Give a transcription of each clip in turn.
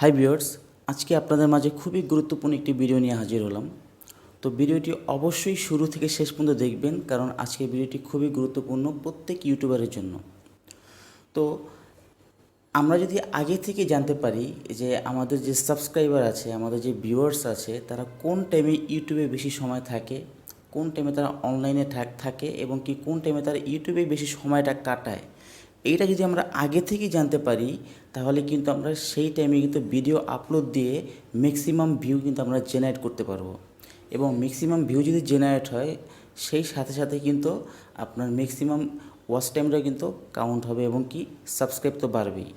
Hi viewers, আজকে আপনাদের মাঝে খুবই গুরুত্বপূর্ণ একটি ভিডিও নিয়ে হাজির হলাম। তো ভিডিওটি অবশ্যই শুরু থেকে শেষ পর্যন্ত দেখবেন, কারণ আজকের ভিডিওটি খুবই গুরুত্বপূর্ণ প্রত্যেক ইউটিউবারের জন্য। তো আমরা যদি আগে থেকে জানতে পারি যে আমাদের যে সাবস্ক্রাইবার আছে, আমাদের যে ভিউয়ার্স আছে, তারা কোন টাইমে ইউটিউবে বেশি সময় থাকে, কোন টাইমে তারা অনলাইনে থাকে এবং কি কোন টাইমে তারা ইউটিউবে বেশি সময়টা কাটায়, এইটা যদি আমরা আগে থেকেই জানতে পারি, তাহলে কিন্তু আমরা সেই টাইমে কিন্তু ভিডিও আপলোড দিয়ে ম্যাক্সিমাম ভিউ কিন্তু আমরা জেনারেট করতে পারবো। এবং ম্যাক্সিমাম ভিউ যদি জেনারেট হয়, সেই সাথে সাথে কিন্তু আপনার ম্যাক্সিমাম ওয়াচ টাইমটা কিন্তু কাউন্ট হবে এবং কি সাবস্ক্রাইব তো বাড়বেই।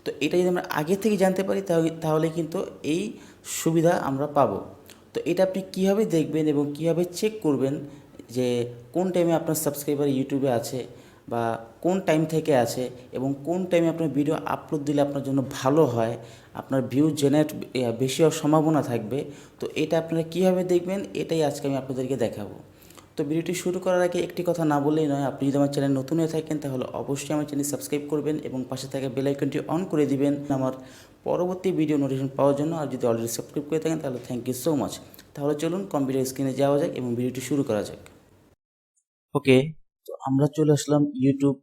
তো এটা যদি আমরা আগে থেকে জানতে পারি, তাহলে কিন্তু এই সুবিধা আমরা পাবো। তো এটা আপনি কীভাবে দেখবেন এবং কীভাবে চেক করবেন যে কোন টাইমে আপনার সাবস্ক্রাইবার ইউটিউবে আছে বা কোন টাইম থেকে আছে এবং কোন টাইমে আপনার ভিডিও আপলোড দিলে আপনার জন্য ভালো হয়, আপনার ভিউ জেনারেট বেশি হওয়ার সম্ভাবনা থাকবে। তো এটা আপনারা কীভাবে দেখবেন, এটাই আজকে আমি আপনাদেরকে দেখাবো। তো ভিডিওটি শুরু করার আগে একটি কথা না বললেই নয়, আপনি যদি আমার চ্যানেল নতুন হয়ে থাকেন তাহলে অবশ্যই আমার চ্যানেল সাবস্ক্রাইব করবেন এবং পাশে থাকা বেল আইকনটি অন করে দিবেন আমার পরবর্তী ভিডিও নোটিফিকেশন পাওয়ার জন্য। আর যদি অলরেডি সাবস্ক্রাইব করে থাকেন তাহলে থ্যাংক ইউ সো মাচ। তাহলে চলুন কম্পিউটার স্ক্রিনে যাওয়া যাক এবং ভিডিওটি শুরু করা যাক। ওকে, তো আমরা চলে আসলাম ইউটিউব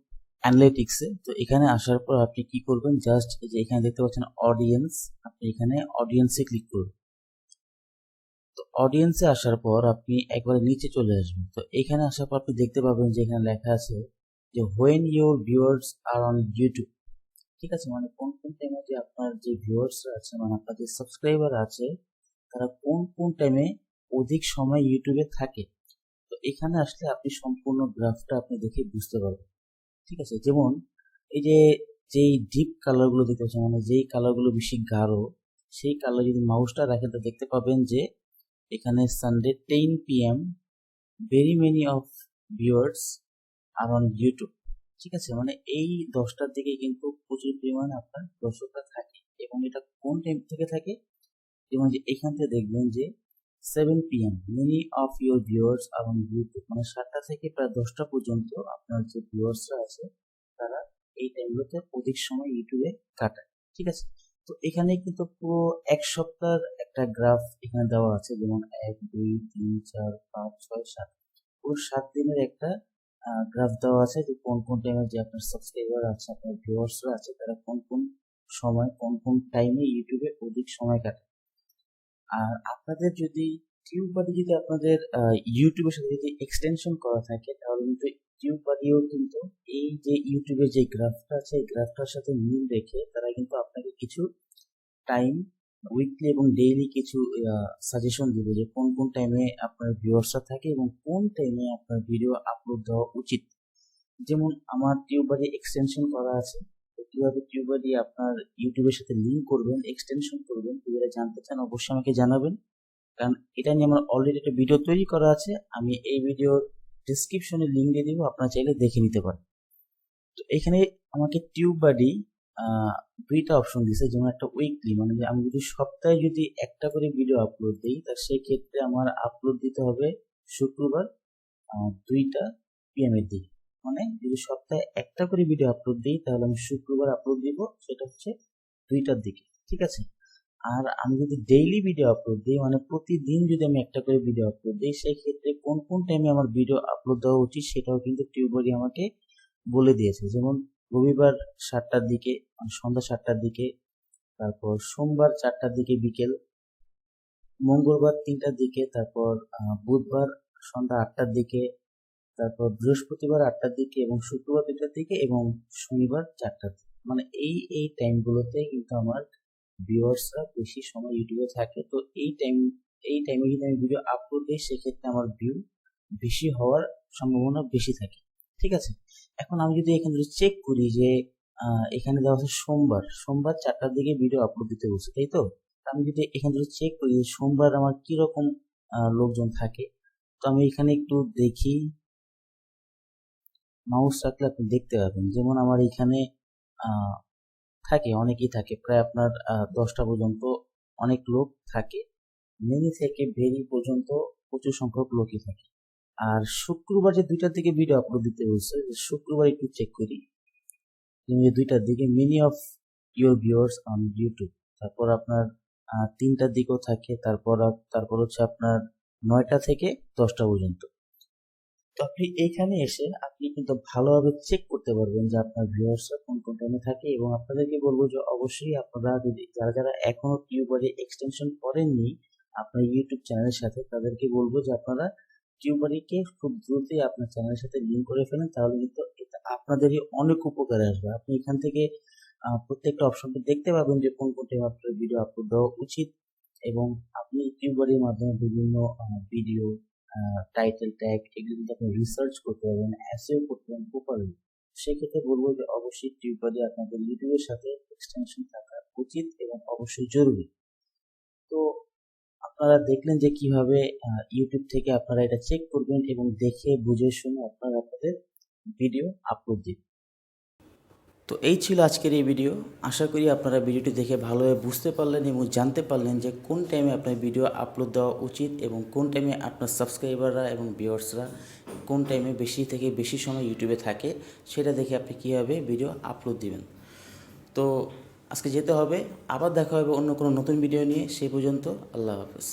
অ্যানালিটিক্সে। তো এখানে আসার পর আপনি কি করবেন, জাস্ট এই যে এখানে দেখতে পাচ্ছেন অডিয়েন্স, আপনি এখানে অডিয়েন্সে ক্লিক করবেন। তো অডিয়েন্সে আসার পর আপনি একবারে নিচে চলে আসবেন। তো এখানে আসার পর আপনি দেখতে পাবেন যে এখানে লেখা আছে যে when your viewers are on YouTube. ঠিক আছে, মানে কোন কোন টাইমে যে আপনার যে ভিউয়ার্সরা আছে, মানে আপনার যে সাবস্ক্রাইবার আছে, তারা কোন কোন টাইমে অধিক সময় ইউটিউবে থাকে। তো এখানে আসলে আপনি সম্পূর্ণ গ্রাফটা আপনি দেখে বুঝতে পারবেন। ঠিক আছে, যেমন এই যে যেই ডিপ কালারগুলো দেখতে পাচ্ছেন, মানে যেই কালারগুলো বেশি গাঢ়, সেই কালার যদি মাউসটা রাখেন তো দেখতে পাবেন যে এখানে Sunday 10 PM very many of viewers are on YouTube. ঠিক আছে, মানে এই 10টার দিকে কিন্তু প্রচুর পরিমাণে আপনার দর্শকরা থাকে। এবং এটা কোন টাইম থেকে থাকে, যেমন যে এখান থেকে দেখবেন যে 7 PM many of your viewers are on YouTube, মানে 7টা থেকে প্রায় 10টা পর্যন্ত আপনার যে ভিউয়ার্সরা আছে তারা এই টাইমগুলোতে অধিক সময় ইউটিউবে কাটায়। ঠিক আছে, তো এখানে কিন্তু পুরো এক সপ্তাহের একটা গ্রাফ এখানে দেওয়া আছে, যেমন 1 2 3 4 5 6 7, পুরো 7 দিনের একটা গ্রাফ দেওয়া আছে যে কোন কোন টাইমে যে আপনার সাবস্ক্রাইবার আছে, আপনার ভিউয়ার্সরা আছে, তারা কোন কোন সময় কোন কোন টাইমে ইউটিউবে অধিক সময় কাটায়। আর আপনাদের যদি টিউববাডি যদি আপনাদের ইউটিউবের সাথে যদি এক্সটেনশন করা থাকে, তাহলে কিন্তু টিউববাডিও কিন্তু এই যে ইউটিউবের যে গ্রাফটা আছে, এই গ্রাফটার সাথে মিল রেখে তারা কিন্তু আপনাকে কিছু টাইম উইকলি এবং ডেইলি কিছু সাজেশন দিবে যে কোন কোন টাইমে আপনার ভিউয়ার্সরা থাকে এবং কোন টাইমে আপনার ভিডিও আপলোড দেওয়া উচিত। যেমন আমার টিউববাডি এক্সটেনশন করা আছে। তো কিভাবে টিউববাডি আপনার ইউটিউবের সাথে লিঙ্ক করবেন, এক্সটেনশন করবেন, এগুলো জানতে চান অবশ্যই আমাকে জানাবেন, কারণ এটা নিয়ে আমার অলরেডি একটা ভিডিও তৈরি করা আছে। আমি এই ভিডিওর ডিসক্রিপশনে লিঙ্ক দিয়ে দিব, আপনারা চাইলে দেখে নিতে পারেন। তো এখানে আমাকে টিউববাডি দুইটা অপশন দিছে, যেমন একটা উইকলি, মানে যে আমি যদি সপ্তাহে যদি একটা করে ভিডিও আপলোড দিই, তা সেই ক্ষেত্রে আমার আপলোড দিতে হবে শুক্রবার 2টা PM এর দিকে। মানে যদি সপ্তাহে একটা করে ভিডিও আপলোড দিই, তাহলে আমি শুক্রবার আপলোড দিব, সেটা হচ্ছে 2টার দিকে। ঠিক আছে, আর আমি যদি ডেইলি ভিডিও আপলোড দিই, মানে প্রতিদিন যদি আমি একটা করে ভিডিও আপলোড দিই, সেই ক্ষেত্রে কোন কোন টাইমে আমার ভিডিও আপলোড দেওয়া উচিত সেটাও কিন্তু টিউববাডি আমাকে বলে দিয়েছে। যেমন রবিবার 7টার দিকে, মানে সন্ধ্যা 7টার দিকে, তারপর সোমবার 4টার দিকে বিকেল, মঙ্গলবার 3টার দিকে, তারপর বুধবার সন্ধ্যা 8টার দিকে, তারপর বৃহস্পতিবার 8টার দিকে এবং শুক্রবার 2টার দিকে এবং শনিবার 4টার দিকে। মানে এই টাইমগুলোতে কিন্তু আমার ভিউয়ার্সরা বেশি সময় ইউটিউবে থাকে। তো এই টাইমে যদি আমি ভিডিও আপলোড দিই, সেক্ষেত্রে আমার ভিউ বেশি হওয়ার সম্ভাবনা বেশি থাকে। ঠিক আছে, এখন আমি যদি এখানে চেক করি যে এখানে দেওয়া আছে সোমবার 4টার দিকে ভিডিও আপলোড দিতে বলছে, তাই তো? আমি যদি এখানে চেক করি যে সোমবার আমার কিরকম লোকজন থাকে, তো আমি এখানে একটু দেখি, মাউস রাখলে আপনি দেখতে পাবেন। যেমন আমার এখানে থাকে, অনেকেই থাকে, প্রায় আপনার 10টা পর্যন্ত অনেক লোক থাকে। মেনি থেকে ভেরি পর্যন্ত প্রচুর সংখ্যক লোকই থাকে। আর শুক্রবার যে 2টার দিকে ভিডিও আপলোড দিতে বলছে, শুক্রবার একটু চেক করি, 2টার দিকে many of your viewers on YouTube. তারপর আপনার 3টার দিকেও থাকে, তারপর হচ্ছে আপনার 9টা থেকে 10টা পর্যন্ত। তো আপনি এইখানে এসে আপনি কিন্তু ভালোভাবে চেক করতে পারবেন যে আপনার ভিউয়ার্সরা কোন কোন টাইমে থাকে, এবং আপনাদেরকে বলবো যে অবশ্যই আপনারা যদি যারা এখনো TubeBuddy এক্সটেনশন করেননি আপনার ইউটিউব চ্যানেলের সাথে, তাদেরকে বলবো যে আপনারা TubeBuddyকে খুব দ্রুতই আপনার চ্যানেলের সাথে লিঙ্ক করে ফেলেন, তাহলে কিন্তু এটা আপনাদেরই অনেক উপকারে আসবে। আপনি এখান থেকে প্রত্যেকটা অপশনকে দেখতে পাবেন যে কোন কোন টাইমে আপনার ভিডিও আপলোড দেওয়া উচিত, এবং আপনি TubeBuddyর মাধ্যমে বিভিন্ন ভিডিও টাইটেল ট্যাগ এগুলো কিন্তু আপনি রিসার্চ করতে পারবেন, এসইও করতে পারবেন প্রপারলি। সেক্ষেত্রে বলবো যে অবশ্যই TubeBuddy আপনাদের ইউটিউবের সাথে এক্সটেনশন থাকা উচিত এবং অবশ্যই জরুরি। তো আপনারা দেখলেন যে কিভাবে ইউটিউব থেকে আপনারা এটা চেক করবেন এবং দেখে বুঝে শুনে আপনারা আপনাদের ভিডিও আপলোড দিন। তো এই ছিল আজকের এই ভিডিও। আশা করি আপনারা ভিডিওটি দেখে ভালোভাবে বুঝতে পারলেন এবং জানতে পারলেন যে কোন টাইমে আপনার ভিডিও আপলোড দেওয়া উচিত এবং কোন টাইমে আপনার সাবস্ক্রাইবাররা এবং ভিউয়ার্সরা কোন টাইমে বেশি থেকে বেশি সময় ইউটিউবে থাকে, সেটা দেখে আপনি কীভাবে ভিডিও আপলোড দিবেন। তো আজকে যেতে হবে, আবার দেখা হবে অন্য কোনো নতুন ভিডিও নিয়ে। সেই পর্যন্ত আল্লাহ হাফেজ।